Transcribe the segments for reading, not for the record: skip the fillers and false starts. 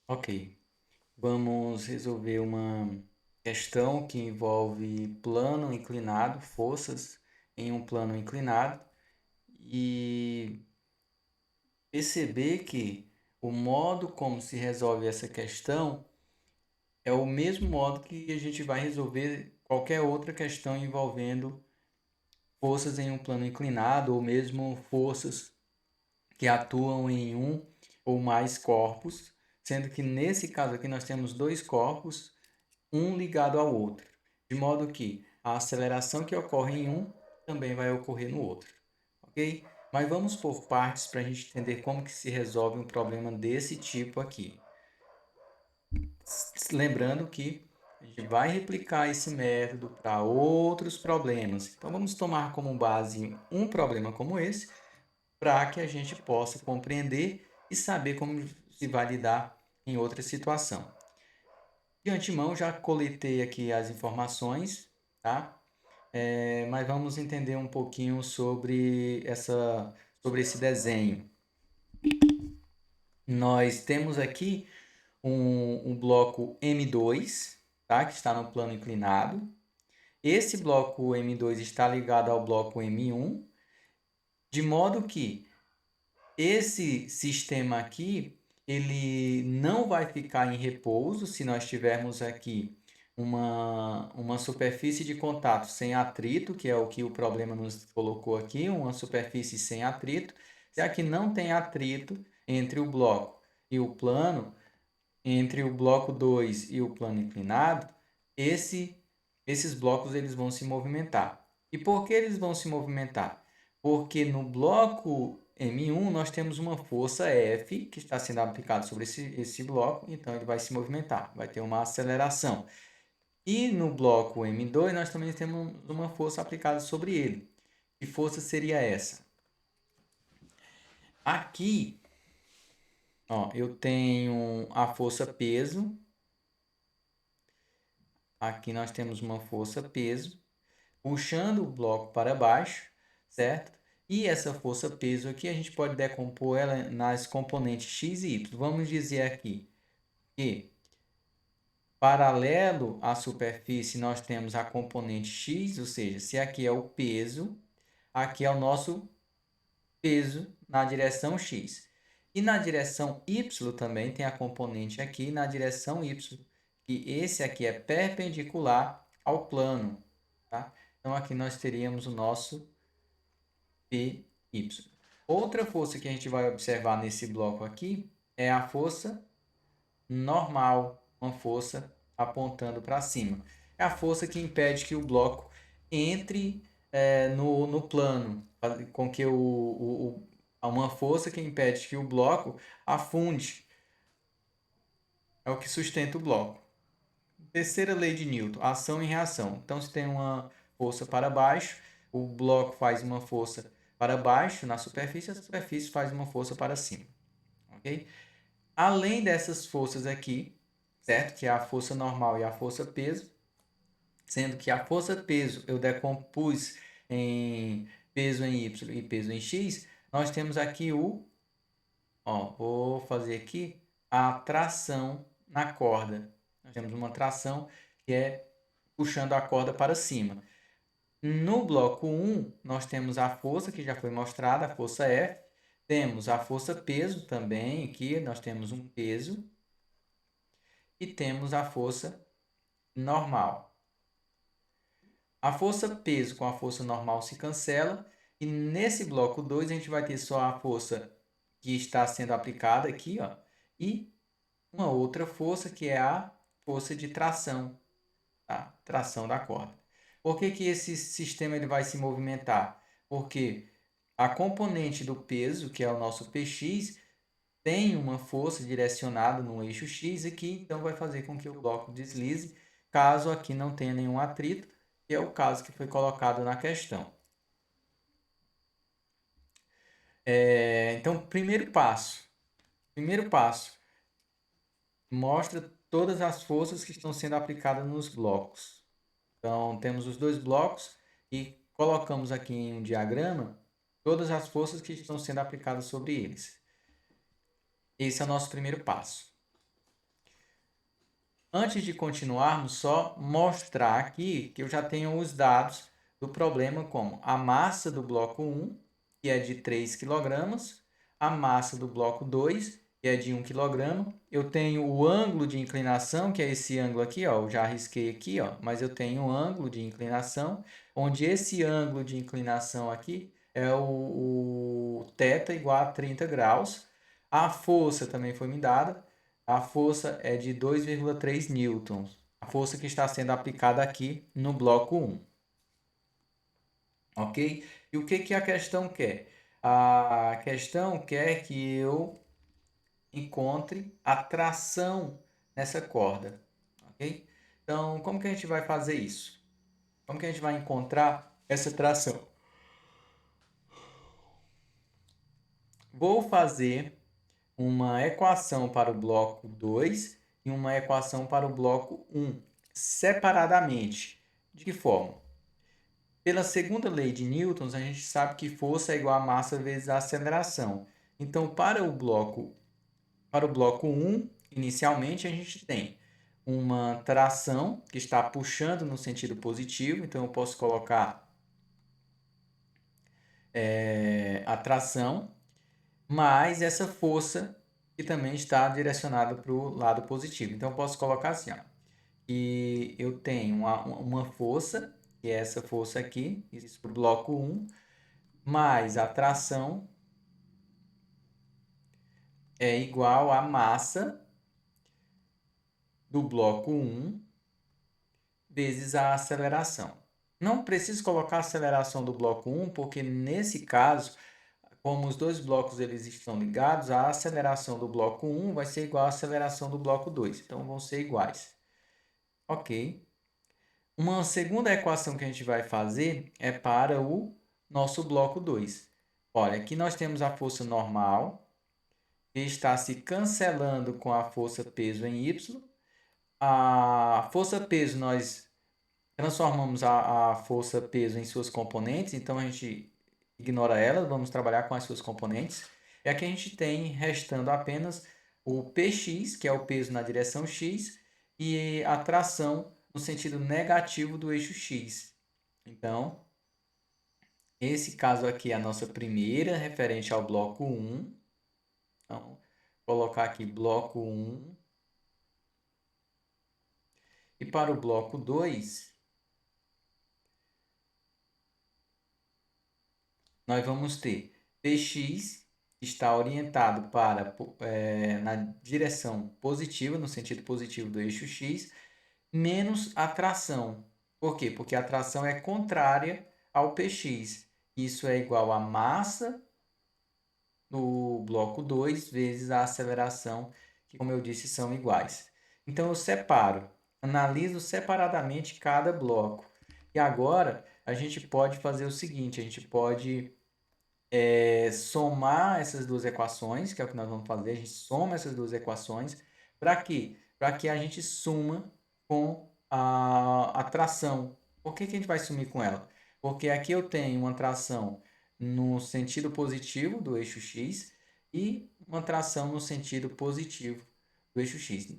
Ok, vamos resolver uma questão que envolve plano inclinado, forças em um plano inclinado e perceber que o modo como se resolve essa questão é o mesmo modo que a gente vai resolver qualquer outra questão envolvendo forças em um plano inclinado ou mesmo forças que atuam em um ou mais corpos, sendo que nesse caso aqui nós temos dois corpos, um ligado ao outro, de modo que a aceleração que ocorre em um também vai ocorrer no outro, ok? Mas vamos por partes para a gente entender como que se resolve um problema desse tipo aqui. Lembrando que a gente vai replicar esse método para outros problemas. Então vamos tomar como base um problema como esse, para que a gente possa compreender e saber como se vai lidar em outra situação. De antemão, já coletei aqui as informações, tá? Mas vamos entender um pouquinho sobre esse desenho. Nós temos aqui um bloco M2, tá? Que está no plano inclinado. Esse bloco M2 está ligado ao bloco M1, de modo que esse sistema aqui, ele não vai ficar em repouso se nós tivermos aqui uma superfície de contato sem atrito, que é o que o problema nos colocou aqui, uma superfície sem atrito. Se aqui não tem atrito entre o bloco e o plano, entre o bloco 2 e o plano inclinado, esses blocos eles vão se movimentar. E por que eles vão se movimentar? Porque no bloco M1 nós temos uma força F que está sendo aplicada sobre esse bloco, então ele vai se movimentar, vai ter uma aceleração. E no bloco M2 nós também temos uma força aplicada sobre ele. Que força seria essa? Aqui, ó, eu tenho a força peso. Aqui nós temos uma força peso puxando o bloco para baixo, certo? E essa força peso aqui a gente pode decompor ela nas componentes x e y. Vamos dizer aqui que paralelo à superfície nós temos a componente x, ou seja, se aqui é o peso, aqui é o nosso peso na direção x. E na direção y também tem a componente aqui na direção y, que esse aqui é perpendicular ao plano, tá? Então aqui nós teríamos o nosso PY. Outra força que a gente vai observar nesse bloco aqui é a força normal, uma força apontando para cima. É a força que impede que o bloco entre no plano, com que uma força que impede que o bloco afunde, é o que sustenta o bloco. Terceira lei de Newton, ação e reação. Então, se tem uma força para baixo, o bloco faz uma força para baixo na superfície, a superfície faz uma força para cima. Ok? Além dessas forças aqui, certo? Que é a força normal e a força peso, sendo que a força peso eu decompus em peso em y e peso em x, nós temos aqui vou fazer aqui a tração na corda. Nós temos uma tração que é puxando a corda para cima. No bloco 1, nós temos a força que já foi mostrada, a força F. Temos a força peso também, aqui nós temos um peso. E temos a força normal. A força peso com a força normal se cancela. E nesse bloco 2, a gente vai ter só a força que está sendo aplicada aqui, ó, e uma outra força que é a força de tração, tá? Tração da corda. Por que que esse sistema ele vai se movimentar? Porque a componente do peso, que é o nosso Px, tem uma força direcionada no eixo X aqui, então vai fazer com que o bloco deslize, caso aqui não tenha nenhum atrito, que é o caso que foi colocado na questão. Então, primeiro passo, mostra todas as forças que estão sendo aplicadas nos blocos. Então, temos os dois blocos e colocamos aqui em um diagrama todas as forças que estão sendo aplicadas sobre eles. Esse é o nosso primeiro passo. Antes de continuarmos, só mostrar aqui que eu já tenho os dados do problema, como a massa do bloco 1, que é de 3 kg, a massa do bloco 2, que é de 1 kg. Eu tenho o ângulo de inclinação, que é esse ângulo aqui, ó, eu já risquei aqui, ó, mas eu tenho um ângulo de inclinação, onde esse ângulo de inclinação aqui é o θ igual a 30 graus. A força também foi me dada. A força é de 2,3 newtons. A força que está sendo aplicada aqui no bloco 1. Ok? E o que a questão quer? A questão quer que eu encontre a tração nessa corda. Ok? Então, como que a gente vai fazer isso? Como que a gente vai encontrar essa tração? Vou fazer uma equação para o bloco 2 e uma equação para o bloco 1, separadamente. De que forma? Pela segunda lei de Newton, a gente sabe que força é igual a massa vezes a aceleração. Então, para o bloco 1, inicialmente, a gente tem uma tração que está puxando no sentido positivo. Então, eu posso colocar a tração mais essa força que também está direcionada para o lado positivo. Então, eu posso colocar assim, ó, que eu tenho uma força, que é essa força aqui, isso para o bloco 1, mais a tração é igual à massa do bloco 1 vezes a aceleração. Não preciso colocar a aceleração do bloco 1, porque nesse caso, como os dois blocos eles estão ligados, a aceleração do bloco 1 vai ser igual à aceleração do bloco 2. Então, vão ser iguais. Ok. Uma segunda equação que a gente vai fazer é para o nosso bloco 2. Olha, aqui nós temos a força normal, que está se cancelando com a força peso em Y. A força peso, nós transformamos a força peso em suas componentes, então a gente ignora ela, vamos trabalhar com as suas componentes. E aqui a gente tem restando apenas o Px, que é o peso na direção x, e a tração no sentido negativo do eixo x. Então, esse caso aqui é a nossa primeira, referente ao bloco 1. Então, vou colocar aqui bloco 1. E para o bloco 2, nós vamos ter Px está orientado para na direção positiva, no sentido positivo do eixo x, menos a tração. Por quê? Porque a tração é contrária ao Px. Isso é igual a massa do bloco 2 vezes a aceleração, que, como eu disse, são iguais. Então, eu separo, analiso separadamente cada bloco. E agora, a gente pode fazer o seguinte, a gente pode somar essas duas equações, que é o que nós vamos fazer, a gente soma essas duas equações, para quê? Para que a gente suma com a tração. Por que a gente vai sumir com ela? Porque aqui eu tenho uma tração no sentido positivo do eixo x e uma tração no sentido positivo do eixo x.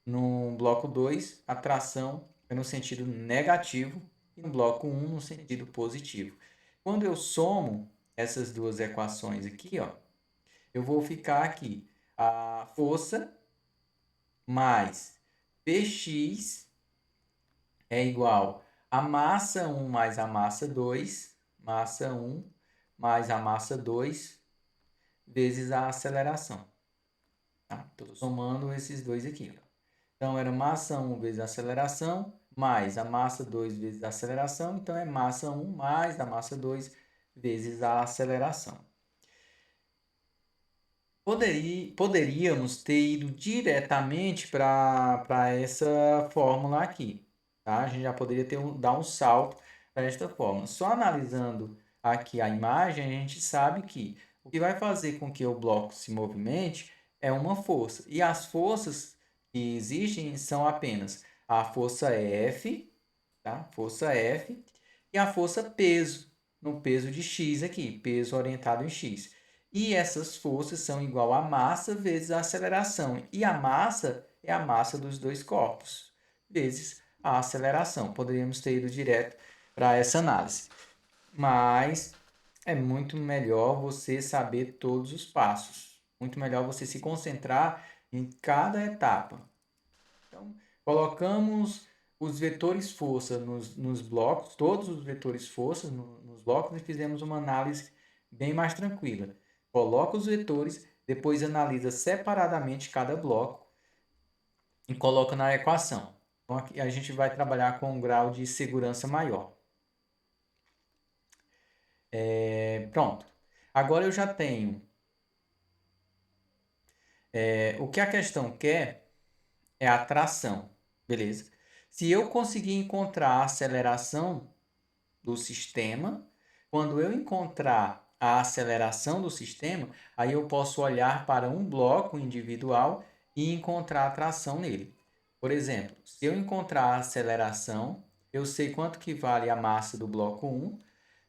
No bloco 2, a tração é no sentido negativo e no bloco 1 no sentido positivo. Quando eu somo essas duas equações aqui, ó, eu vou ficar aqui a força mais Px é igual a massa 1 mais a massa 2, massa 1 mais a massa 2 vezes a aceleração. Estou somando esses dois aqui. Ó. Então, era massa 1 vezes a aceleração, mais a massa 2 vezes a aceleração. Então, é massa 1 mais a massa 2 vezes a aceleração. Poderíamos ter ido diretamente para essa fórmula aqui. Tá? A gente já poderia dar um salto para esta fórmula. Só analisando aqui a imagem, a gente sabe que o que vai fazer com que o bloco se movimente é uma força. E as forças que existem são apenas a força F, tá? Força F, e a força peso, no peso de x aqui, peso orientado em x. E essas forças são igual a massa vezes a aceleração. E a massa é a massa dos dois corpos, vezes a aceleração. Poderíamos ter ido direto para essa análise. Mas é muito melhor você saber todos os passos. Muito melhor você se concentrar em cada etapa. Então, colocamos os vetores força nos blocos, todos os vetores força nos blocos, e fizemos uma análise bem mais tranquila. Coloca os vetores, depois analisa separadamente cada bloco e coloca na equação. Então, aqui a gente vai trabalhar com um grau de segurança maior. Pronto. Agora eu já tenho. O que a questão quer é a tração, beleza? Se eu conseguir encontrar a aceleração do sistema, quando eu encontrar a aceleração do sistema, aí eu posso olhar para um bloco individual e encontrar a tração nele. Por exemplo, se eu encontrar a aceleração, eu sei quanto que vale a massa do bloco 1,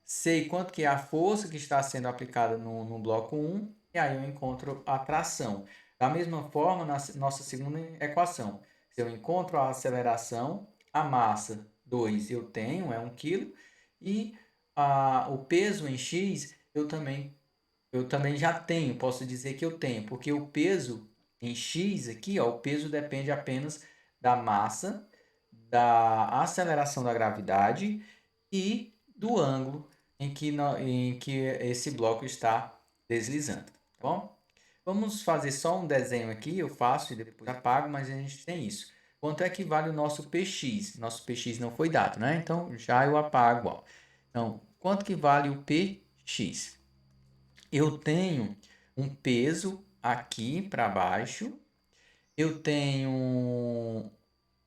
sei quanto que é a força que está sendo aplicada no bloco 1, e aí eu encontro a tração. Da mesma forma, na nossa segunda equação, se eu encontro a aceleração, a massa 2 eu tenho, é 1 kg, e o peso em X eu também já tenho, posso dizer que eu tenho, porque o peso em X aqui, ó, o peso depende apenas da massa, da aceleração da gravidade e do ângulo em que esse bloco está deslizando, tá bom? Vamos fazer só um desenho aqui, eu faço e depois apago, mas a gente tem isso. Quanto é que vale o nosso PX? Nosso PX não foi dado, né? Então, já eu apago, ó. Então, quanto que vale o PX? Eu tenho um peso aqui para baixo, eu tenho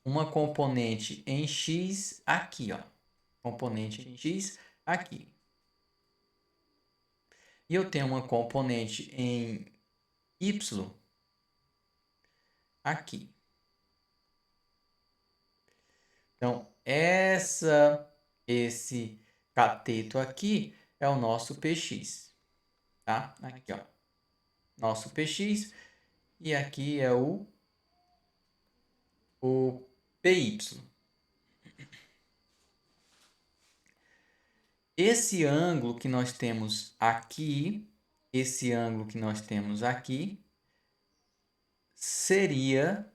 uma componente em X aqui, ó. Componente em X aqui. E eu tenho uma componente em Y aqui. Então, esse cateto aqui é o nosso PX, tá? Aqui, ó. Nosso PX e aqui é o PY. Esse ângulo que nós temos aqui, esse ângulo que nós temos aqui, seria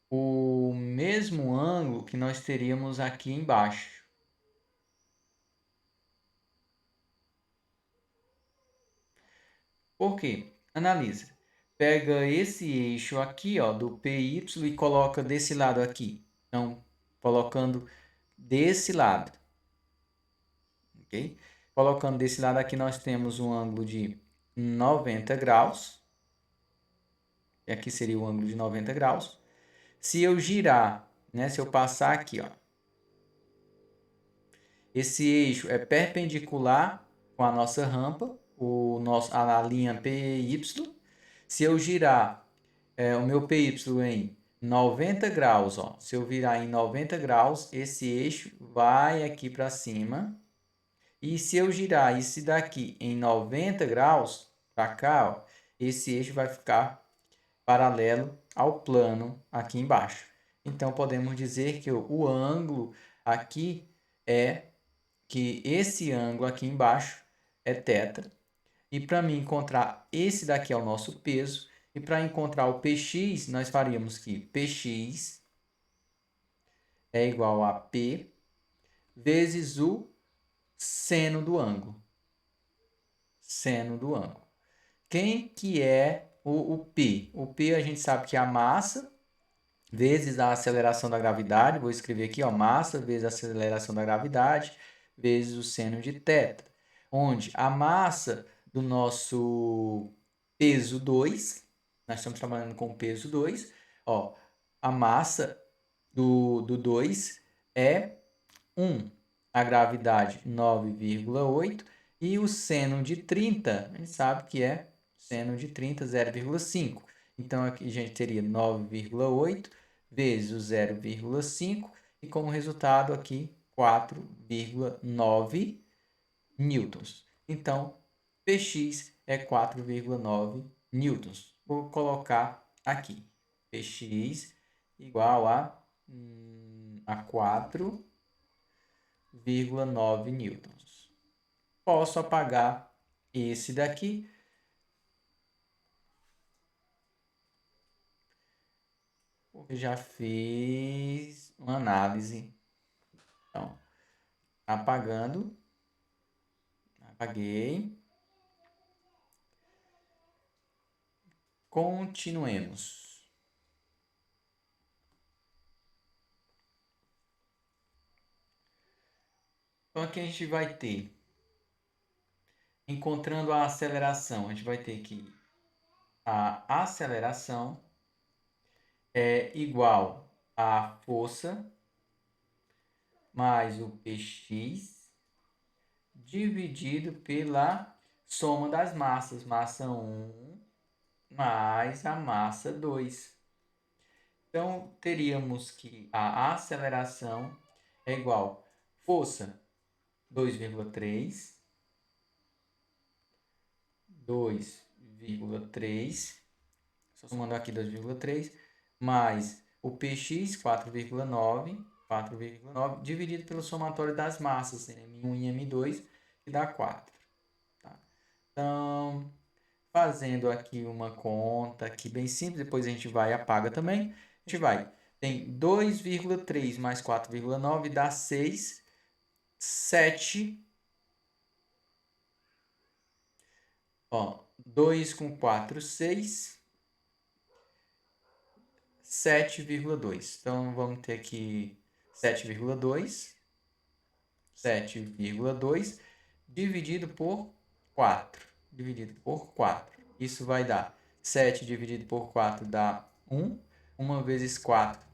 o mesmo ângulo que nós teríamos aqui embaixo. Por quê? Analisa. Pega esse eixo aqui, ó, do PY e coloca desse lado aqui. Então, colocando desse lado. Ok? Colocando desse lado aqui, nós temos um ângulo de 90 graus. E aqui seria o ângulo de 90 graus. Se eu girar, né, se eu passar aqui, ó, esse eixo é perpendicular com a nossa rampa, a linha PY. Se eu girar o meu PY em 90 graus, ó, se eu virar em 90 graus, esse eixo vai aqui para cima. E se eu girar esse daqui em 90 graus, para cá, ó, esse eixo vai ficar paralelo ao plano aqui embaixo. Então, podemos dizer que o ângulo aqui que esse ângulo aqui embaixo é θ. E para mim encontrar esse daqui é o nosso peso. E para encontrar o Px, nós faríamos que Px é igual a P vezes o seno do ângulo. Seno do ângulo. Quem que é o P? O P a gente sabe que é a massa vezes a aceleração da gravidade. Vou escrever aqui, ó, massa vezes a aceleração da gravidade vezes o seno de θ. Onde a massa do nosso peso 2, nós estamos trabalhando com o peso 2, ó, a massa do 2 é 1, a gravidade 9,8 e o seno de 30, a gente sabe que é seno de 30, 0,5. Então, aqui a gente teria 9,8 vezes o 0,5 e como resultado aqui 4,9 newtons. Então, Px é 4,9 newtons. Vou colocar aqui. Px igual a 4,9 newtons. Posso apagar esse daqui. Porque já fiz uma análise. Então, apagando. Apaguei. Continuemos. Então, aqui a gente vai ter, encontrando a aceleração, a gente vai ter que a aceleração é igual à força mais o Px dividido pela soma das massas. Massa 1 mais a massa 2. Então, teríamos que a aceleração é igual força 2,3, 2,3, só somando aqui 2,3, mais o Px 4,9 dividido pelo somatório das massas, M1 e M2, que dá 4. Tá? Então, fazendo aqui uma conta aqui bem simples, depois a gente vai e apaga também. A gente vai, tem 2,3 mais 4,9 dá 6, 7. Ó, 2 com 4, 6. 7,2. Então, vamos ter aqui 7,2 dividido por 4. Dividido por 4. Isso vai dar 7 dividido por 4 dá 1. 1 vezes 4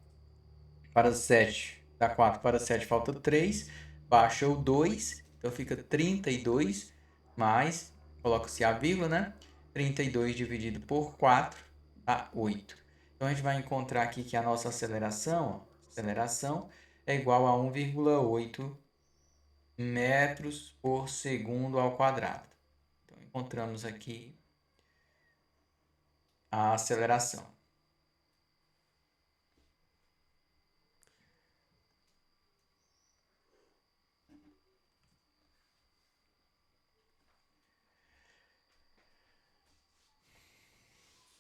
para 7 dá 4 para 7, falta 3. Baixa o 2, então fica 32 mais, coloca-se a vírgula, né? 32 dividido por 4 dá 8. Então, a gente vai encontrar aqui que a nossa aceleração é igual a 1,8 metros por segundo ao quadrado. Então, encontramos aqui a aceleração.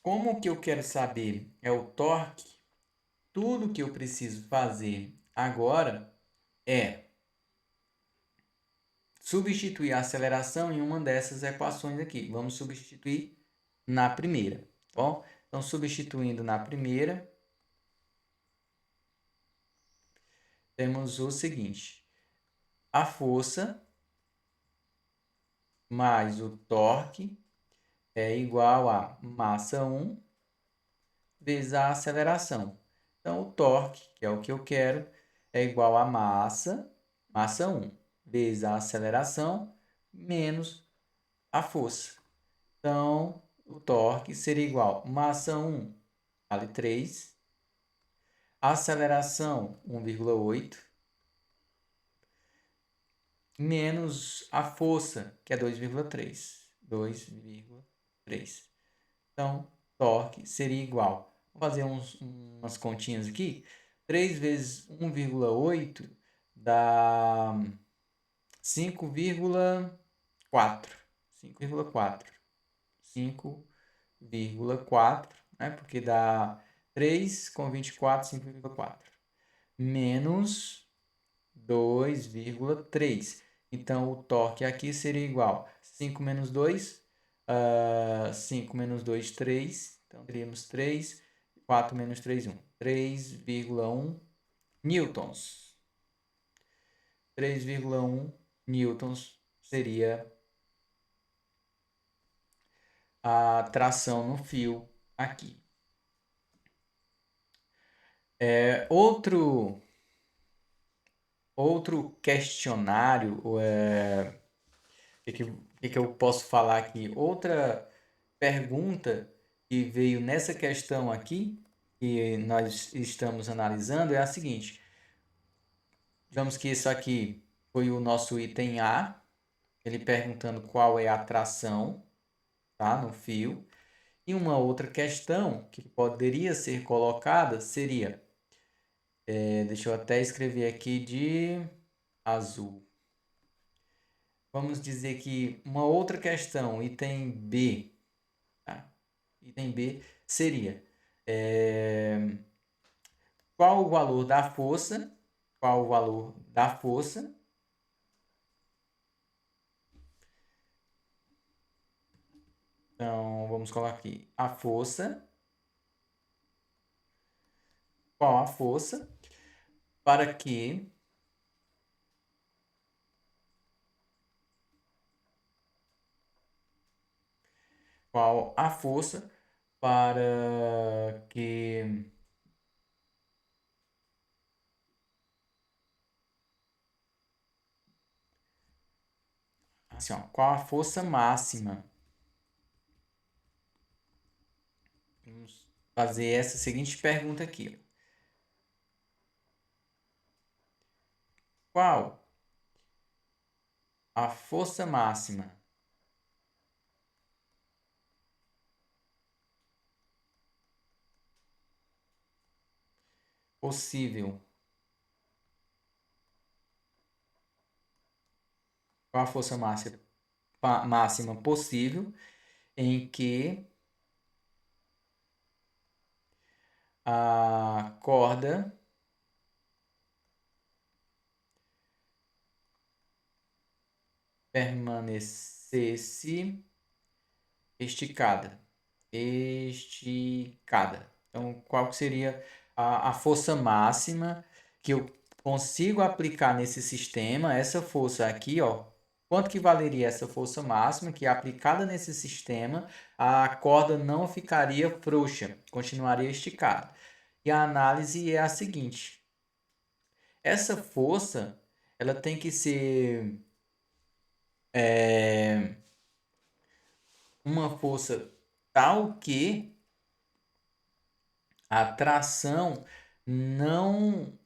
Como que eu quero saber é o torque? Tudo que eu preciso fazer agora é substituir a aceleração em uma dessas equações aqui. Vamos substituir na primeira, tá bom? Então, substituindo na primeira, temos o seguinte: a força mais o torque é igual a massa 1 vezes a aceleração. Então, o torque, que é o que eu quero, é igual a massa 1, vezes a aceleração, menos a força. Então, o torque seria igual a massa 1, vale 3, aceleração 1,8, menos a força, que é 2,3. 2,3. Então, torque seria igual. Vou fazer umas continhas aqui. 3 vezes 1,8 dá 5,4. 5,4. 5,4, né? Porque dá 3 com 24, 5,4. Menos 2,3. Então, o torque aqui seria igual a 5 menos 2, 5 menos 2, 3. Então, teríamos 3, 4 menos 3, 1. 3,1 newtons. 3,1 newtons seria a tração no fio aqui. Outro questionário, o que eu posso falar aqui? Outra pergunta que veio nessa questão aqui, que nós estamos analisando, é a seguinte. Digamos que isso aqui foi o nosso item A. ele perguntando qual é a tração, tá, no fio. E uma outra questão que poderia ser colocada seria, deixa eu até escrever aqui de azul. Vamos dizer que uma outra questão, item B, tá? Item B seria, qual o valor da força? Qual o valor da força? Então, vamos colocar aqui a força. Qual a força para que qual a força para que assim, ó, qual a força máxima? Vamos fazer essa seguinte pergunta aqui. Qual a força máxima possível? Qual a força máxima possível em que a corda permanecesse esticada? Esticada. Então, qual seria a força máxima que eu consigo aplicar nesse sistema? Essa força aqui, ó, quanto que valeria essa força máxima que aplicada nesse sistema, a corda não ficaria frouxa, continuaria esticada. E a análise é a seguinte: essa força, ela tem que ser uma força tal que a tração não.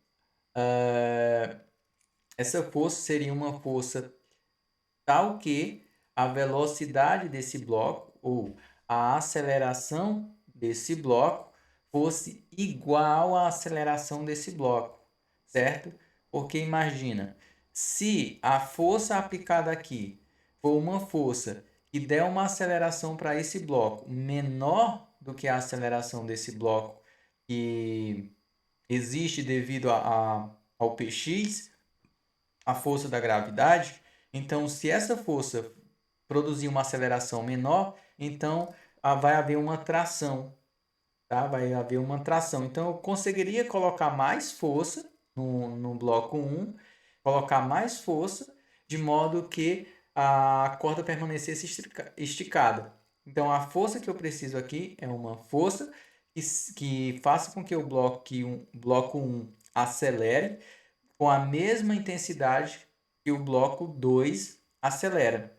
Essa força seria uma força tal que a velocidade desse bloco ou a aceleração desse bloco fosse igual à aceleração desse bloco, certo? Porque imagina, se a força aplicada aqui for uma força que der uma aceleração para esse bloco menor do que a aceleração desse bloco que existe devido ao px, a força da gravidade, então se essa força produzir uma aceleração menor, então vai haver uma tração, tá? Vai haver uma tração. Então eu conseguiria colocar mais força no bloco 1, colocar mais força, de modo que a corda permanecesse esticada. Então a força que eu preciso aqui é uma força que faça com que o bloco 1 acelere com a mesma intensidade que o bloco 2 acelera.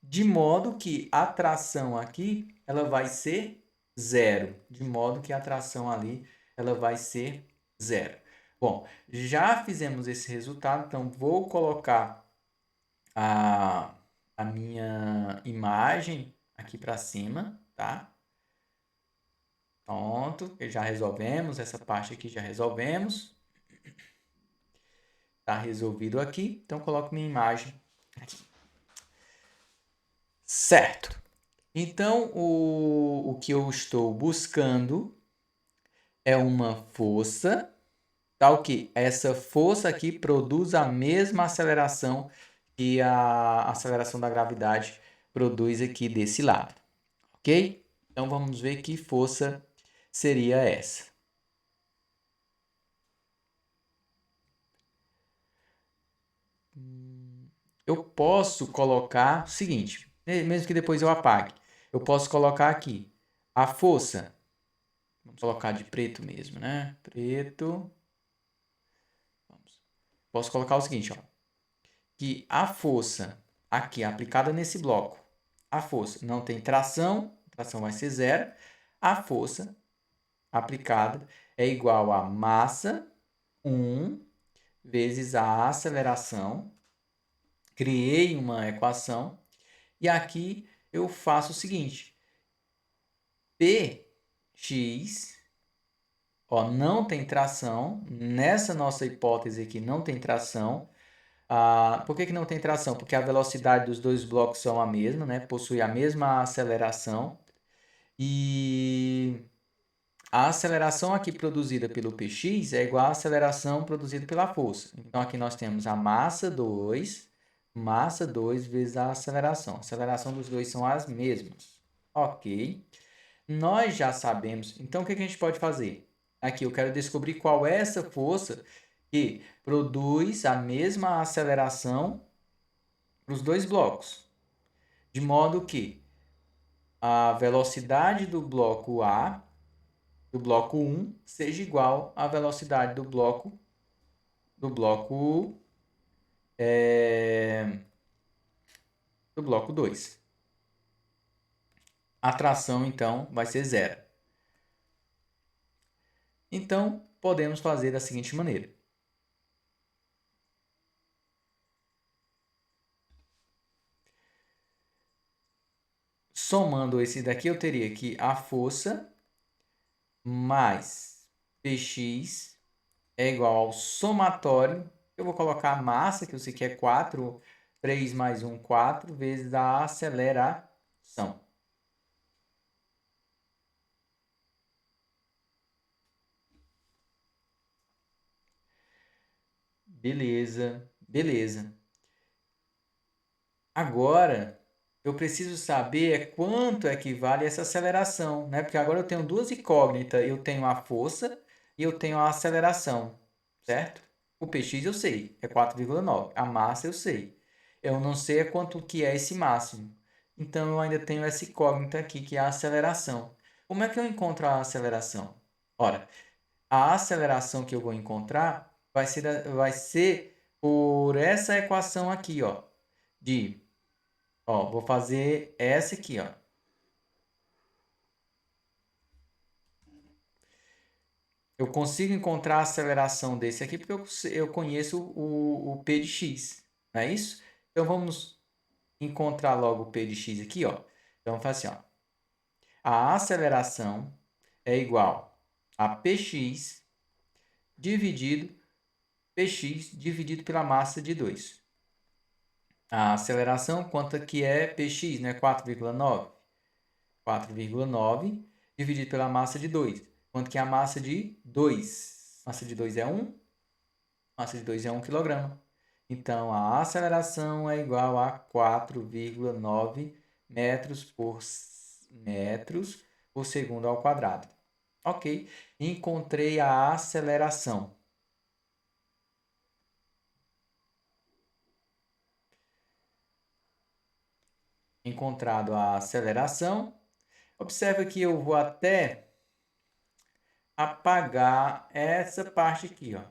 De modo que a tração aqui ela vai ser zero. De modo que a tração ali ela vai ser zero. Bom, já fizemos esse resultado, então vou colocar a minha imagem aqui para cima, tá? Pronto, já resolvemos, essa parte aqui já resolvemos. Tá resolvido aqui, então coloco minha imagem aqui. Certo. Então, o que eu estou buscando é uma força, tal que essa força aqui produz a mesma aceleração que a aceleração da gravidade produz aqui desse lado, ok? Então, vamos ver que força seria essa. Eu posso colocar o seguinte, mesmo que depois eu apague, eu posso colocar aqui a força. Vamos colocar de preto mesmo, né? Preto. Vamos. Posso colocar o seguinte, ó, que a força aqui aplicada nesse bloco, a força não tem tração, tração vai ser zero. A força aplicada é igual a massa 1 vezes a aceleração, criei uma equação e aqui eu faço o seguinte: Px, ó, não tem tração, nessa nossa hipótese aqui não tem tração. Por que não tem tração? Porque a velocidade dos dois blocos são a mesma, né? Possui a mesma aceleração. E a aceleração aqui produzida pelo Px é igual à aceleração produzida pela força. Então, aqui nós temos a massa 2 vezes a aceleração. A aceleração dos dois são as mesmas. Ok. Nós já sabemos. Então, o que a gente pode fazer? Aqui eu quero descobrir qual é essa força que produz a mesma aceleração para os dois blocos. De modo que a velocidade do bloco A, do bloco 1, seja igual à velocidade do bloco do bloco 2. A tração, então, vai ser zero. Então, podemos fazer da seguinte maneira. Somando esse daqui, eu teria que a força mais Px é igual ao somatório. Eu vou colocar a massa, que eu sei que é 4, 3 mais 1, 4, vezes a aceleração. Beleza, beleza. Agora, eu preciso saber quanto equivale essa aceleração, né? Porque agora eu tenho duas incógnitas. Eu tenho a força e eu tenho a aceleração, certo? O Px eu sei, é 4,9. A massa eu sei. Eu não sei quanto que é esse máximo. Então, eu ainda tenho essa incógnita aqui, que é a aceleração. Como é que eu encontro a aceleração? Ora, a aceleração que eu vou encontrar vai ser por essa equação aqui, ó, vou fazer essa aqui, ó. Eu consigo encontrar a aceleração desse aqui porque eu conheço o P de x, não é isso? Então, vamos encontrar logo o P de x aqui, ó. Então, vamos fazer assim, ó. A aceleração é igual a Px dividido pela massa de 2. A aceleração, quanto que é Px, né? 4,9. 4,9 dividido pela massa de 2. Quanto que é a massa de 2? Massa de 2 é 1. Massa de 2 é 1 kg. Então, a aceleração é igual a 4,9 metros por segundo ao quadrado. Ok. Encontrei a aceleração. Encontrado a aceleração. Observe que eu vou até apagar essa parte aqui, ó.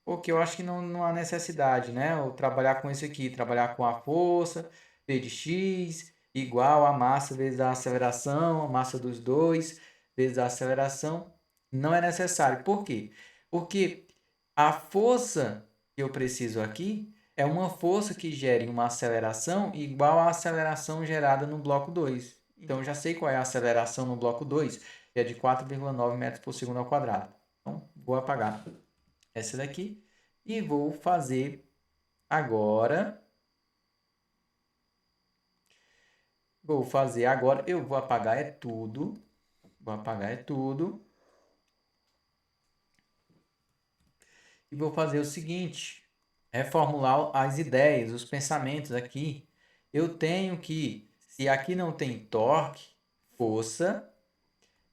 Porque eu acho que não há necessidade, né? Eu trabalhar com isso aqui, trabalhar com a força, P de x, igual a massa vezes a aceleração, a massa dos dois vezes a aceleração, não é necessário. Por quê? Porque a força que eu preciso aqui é uma força que gere uma aceleração igual à aceleração gerada no bloco 2. Então, eu já sei qual é a aceleração no bloco 2, que é de 4,9 metros por segundo ao quadrado. Então, vou apagar essa daqui e vou fazer agora. Eu vou apagar é tudo. Vou apagar é tudo. E vou fazer o seguinte: reformular as ideias, os pensamentos aqui. Eu tenho que, se aqui não tem torque, força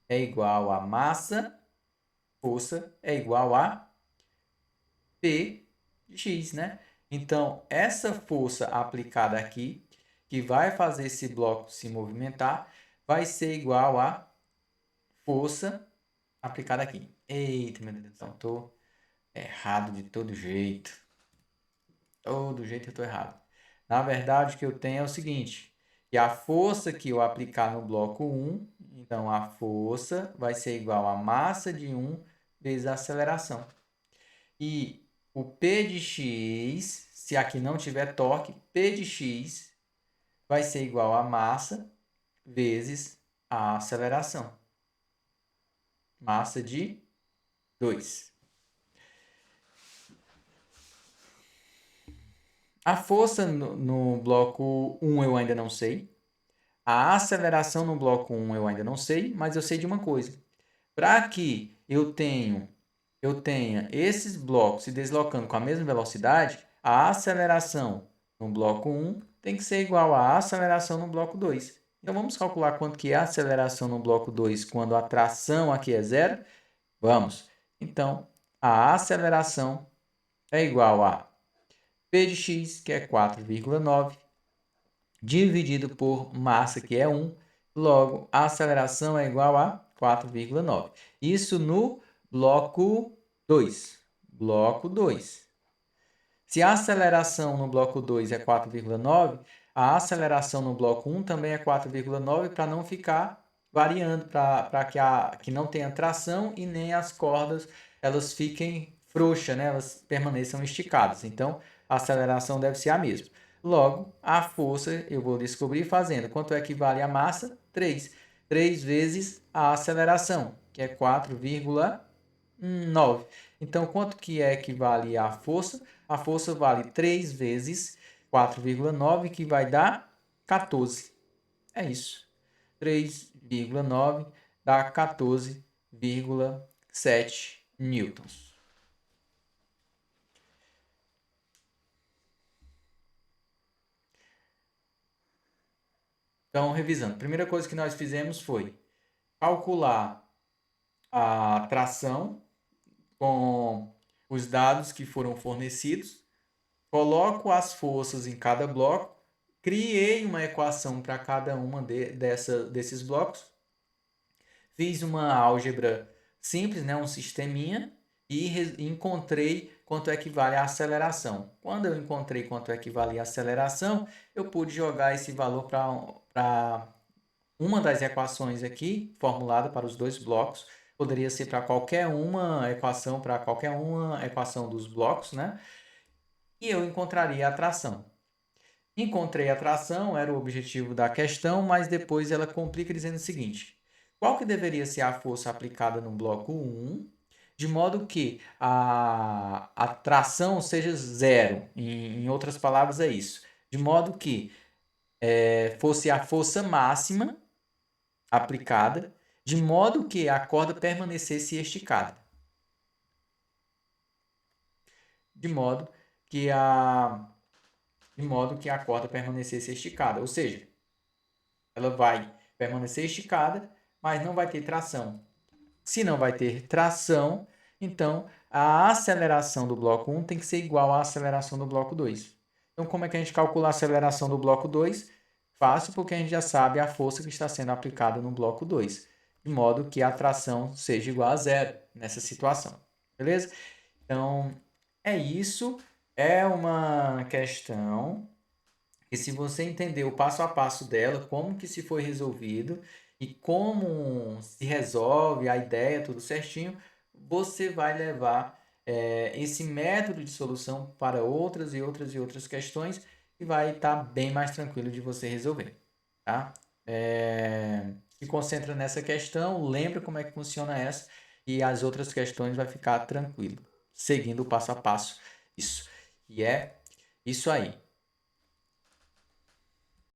é igual a massa, força é igual a P de x, né? Então, essa força aplicada aqui, que vai fazer esse bloco se movimentar, vai ser igual a força aplicada aqui. Eita, meu Deus do céu, estou errado de todo jeito. Todo jeito eu estou errado. Na verdade, o que eu tenho é o seguinte, que a força que eu aplicar no bloco 1, então a força vai ser igual a massa de 1 vezes a aceleração. E o P de x se aqui não tiver torque, P de x vai ser igual a massa vezes a aceleração. Massa de 2. A força no bloco 1 eu ainda não sei. A aceleração no bloco 1 eu ainda não sei, mas eu sei de uma coisa. Para que eu tenha esses blocos se deslocando com a mesma velocidade, a aceleração no bloco 1 tem que ser igual à aceleração no bloco 2. Então, vamos calcular quanto que é a aceleração no bloco 2 quando a tração aqui é zero? Vamos. Então, a aceleração é igual a P de x, que é 4,9, dividido por massa, que é 1. Logo, a aceleração é igual a 4,9. Isso no bloco 2. Bloco 2. Se a aceleração no bloco 2 é 4,9, a aceleração no bloco 1 também é 4,9, para não ficar variando, para que não tenha tração e nem as cordas elas fiquem frouxas, né? Elas permaneçam esticadas. Então, a aceleração deve ser a mesma. Logo, a força eu vou descobrir fazendo quanto equivale a massa? 3. 3 vezes a aceleração, que é 4,9. Então, quanto que equivale a força? A força vale 3 vezes 4,9, que vai dar 14. É isso. 3,9 dá 14,7 newtons. Então, revisando, a primeira coisa que nós fizemos foi calcular a tração com os dados que foram fornecidos, coloco as forças em cada bloco, criei uma equação para cada uma desses blocos, fiz uma álgebra simples, né, um sisteminha, e encontrei quanto equivale a aceleração. Quando eu encontrei quanto equivale a aceleração, eu pude jogar esse valor para uma das equações aqui, formulada para os dois blocos. Poderia ser para qualquer uma equação dos blocos, né? E eu encontraria a tração. Encontrei a tração, era o objetivo da questão, mas depois ela complica dizendo o seguinte: qual que deveria ser a força aplicada no bloco 1, de modo que a tração seja zero? Em outras palavras, é isso. De modo que fosse a força máxima aplicada, de modo que a corda permanecesse esticada. De modo que a corda permanecesse esticada. Ou seja, ela vai permanecer esticada, mas não vai ter tração. Se não vai ter tração, então a aceleração do bloco 1 tem que ser igual à aceleração do bloco 2. Então, como é que a gente calcula a aceleração do bloco 2? Fácil, porque a gente já sabe a força que está sendo aplicada no bloco 2, de modo que a tração seja igual a zero nessa situação. Beleza? Então, é isso. É uma questão que, se você entender o passo a passo dela, como que se foi resolvido e como se resolve a ideia, tudo certinho, você vai levar esse método de solução para outras e outras e outras questões e vai estar bem mais tranquilo de você resolver, tá? Se concentra nessa questão, lembra como é que funciona essa e as outras questões vai ficar tranquilo, seguindo o passo a passo. Isso. E é isso aí.